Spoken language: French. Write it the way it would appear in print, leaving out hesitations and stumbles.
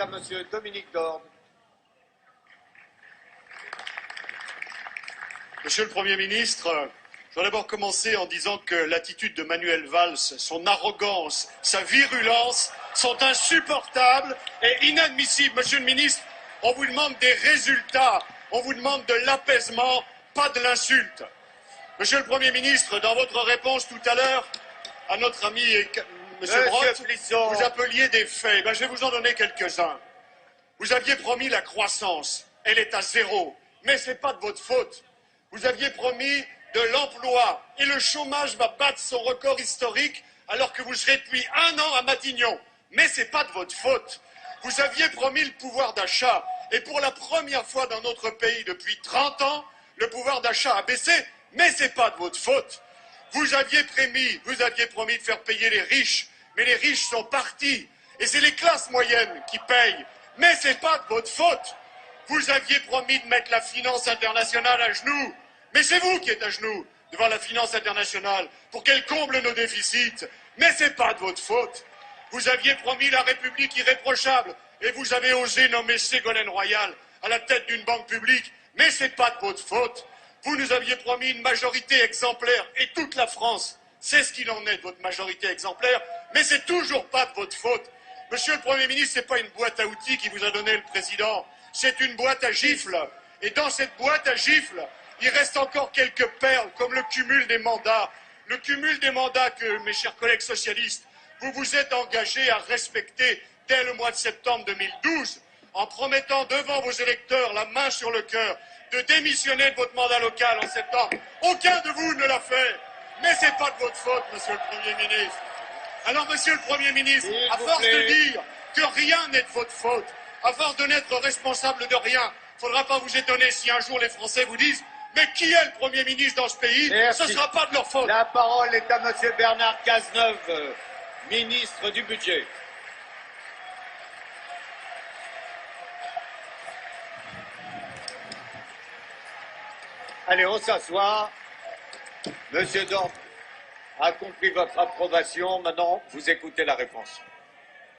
est à Monsieur Dominique Dorn. Monsieur le Premier ministre, je vais d'abord commencer en disant que l'attitude de Manuel Valls, son arrogance, sa virulence sont insupportables et inadmissibles. Monsieur le ministre, on vous demande des résultats, on vous demande de l'apaisement, pas de l'insulte. Monsieur le Premier ministre, dans votre réponse tout à l'heure à notre ami Monsieur Brottes, vous appeliez des faits. Je vais vous en donner quelques-uns. Vous aviez promis la croissance, elle est à 0, mais ce n'est pas de votre faute. Vous aviez promis de l'emploi et le chômage va battre son record historique alors que vous serez depuis 1 an à Matignon. Mais ce n'est pas de votre faute. Vous aviez promis le pouvoir d'achat et pour la première fois dans notre pays depuis 30 ans, le pouvoir d'achat a baissé, mais ce n'est pas de votre faute. Vous aviez promis de faire payer les riches, mais les riches sont partis et c'est les classes moyennes qui payent. Mais ce n'est pas de votre faute. Vous aviez promis de mettre la finance internationale à genoux. Mais c'est vous qui êtes à genoux devant la finance internationale pour qu'elle comble nos déficits. Mais ce n'est pas de votre faute. Vous aviez promis la République irréprochable et vous avez osé nommer Ségolène Royal à la tête d'une banque publique. Mais ce n'est pas de votre faute. Vous nous aviez promis une majorité exemplaire et toute la France sait ce qu'il en est de votre majorité exemplaire. Mais ce n'est toujours pas de votre faute. Monsieur le Premier ministre, ce n'est pas une boîte à outils qui vous a donné le président. C'est une boîte à gifles. Et dans cette boîte à gifles, il reste encore quelques perles, comme le cumul des mandats. Le cumul des mandats que, mes chers collègues socialistes, vous vous êtes engagés à respecter dès le mois de septembre 2012, en promettant devant vos électeurs, la main sur le cœur, de démissionner de votre mandat local en septembre. Aucun de vous ne l'a fait. Mais ce n'est pas de votre faute, monsieur le Premier ministre. Alors, monsieur le Premier ministre, à force de dire que rien n'est de votre faute, à force de n'être responsable de rien, il ne faudra pas vous étonner si un jour les Français vous disent « Mais qui est le Premier ministre dans ce pays ?» Ce ne sera pas de leur faute. La parole est à Monsieur Bernard Cazeneuve, ministre du Budget. Allez, on s'assoit. Monsieur Dorn a compris votre approbation. Maintenant, vous écoutez la réponse.